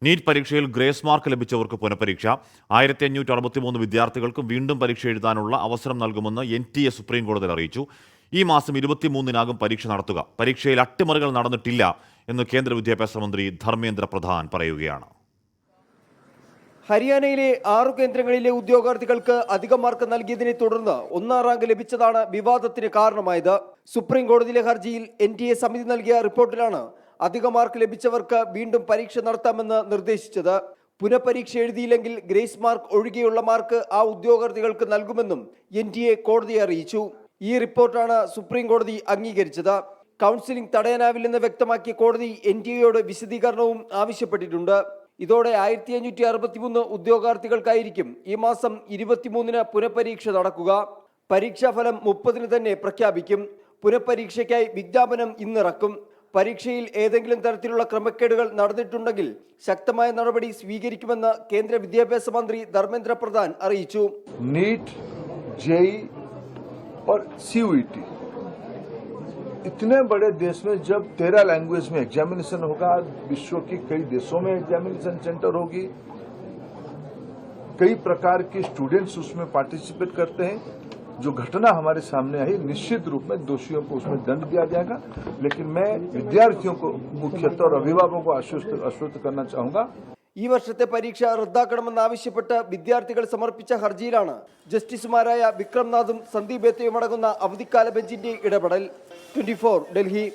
NEET പരീക്ഷയിൽ grace mark ലഭിച്ചവർക്ക് പുനഃപരീക്ഷ 1563 വിദ്യാർത്ഥികൾക്ക് വീണ്ടും പരീക്ഷ എഴുതാനുള്ള അവസരം നൽകുമെന്ന് NTA സുപ്രീം കോടതിയിൽ അറിയിച്ചു. ഈ മാസം 23-നാകും പരീക്ഷ നടത്തുക. പരീക്ഷയിൽ അട്ടിമറികൾ നടന്നിട്ടില്ല എന്ന് കേന്ദ്ര വിദ്യാഭ്യാസ മന്ത്രി ധർമ്മേന്ദ്ര പ്രധാൻ പറയുകയാണ്. ഹരിയാനയിലെ 6 കേന്ദ്രങ്ങളിലെ ഉദ്യോഗാർത്ഥികൾക്ക് അധിക മാർക്ക് നൽകിയതിനെ തുടർന്ന് 1-ാം റാങ്ക് ലഭിച്ചതാണ് വിവാദത്തിന് കാരണമായത്. സുപ്രീം കോടതിയിലെ ഹർജിയിൽ NTA സമിതി നൽകിയ റിപ്പോർട്ടിലാണ് അധിക മാർക്ക് ലഭിച്ചവർക്ക് വീണ്ടും പരീക്ഷ നടത്താമെന്ന് നിർദ്ദേശിച്ചത്. പുനഃപരീക്ഷ എഴുതിയില്ലെങ്കിൽ ഗ്രേസ് മാർക്ക് ഒഴികെയുള്ള മാർക്ക് ആ ഉദ്യോഗാർത്ഥികൾക്ക് നൽകുമെന്നും NTA കോടതിയെ അറിയിച്ചു. ഈ റിപ്പോർട്ടാണ് സുപ്രീം കോടതി അംഗീകരിച്ചത്. കൗൺസിലിംഗ് തടയാനാവില്ലെന്ന് വ്യക്തമാക്കിയ കോടതി NTAയോട് വിശദീകരണവും ആവശ്യപ്പെട്ടിട്ടുണ്ട്. ഇതോടെ 1563 ഉദ്യോഗാർത്ഥികൾക്കായിരിക്കും ഈ മാസം 23-ന് പുനഃപരീക്ഷ നടക്കുക. പരീക്ഷാഫലം 30-ന് തന്നെ പ്രഖ്യാപിക്കും. പുനഃപരീക്ഷയ്ക്കായി വിജ്ഞാപനം ഇന്നിറക്കും. പരീക്ഷയിൽ ഏതെങ്കിലും തരത്തിലുള്ള ക്രമക്കേടുകൾ നടന്നിട്ടുണ്ടെങ്കിൽ ശക്തമായ നടപടി സ്വീകരിക്കുമെന്ന് കേന്ദ്ര വിദ്യാഭ്യാസ മന്ത്രി ധർമ്മേന്ദ്ര പ്രധാൻ അറിയിച്ചു. नीट जेई और CUET इतने बड़े देश में जब 13 लैंग्वेज में एग्जामिनेशन होगा, विश्व के कई देशों में एग्जामिनेशन सेंटर होगी, कई प्रकार के स्टूडेंट्स उसमें पार्टिसिपेट करते हैं. जो घटना हमारे सामने आई, निश्चित रूप में दोषियों को उसमें दंड दिया जाएगा. लेकिन मैं विद्यार्थियों को मुख्यतः और अभिभावकों को आश्वस्त करना चाहूंगा. ഈ വർഷത്തെ പരീക്ഷ റദ്ദാക്കണമെന്നാവശ്യപ്പെട്ട് വിദ്യാർത്ഥികൾ സമർപ്പിച്ച ഹർജിയിലാണ് ജസ്റ്റിസുമാരായ വിക്രംനാഥും സന്ദീപ് ബേത്തയും അടങ്ങുന്ന അവധിക്കാല ബെഞ്ചിന്റെ ഇടപെടൽ. 24 ഡൽഹി.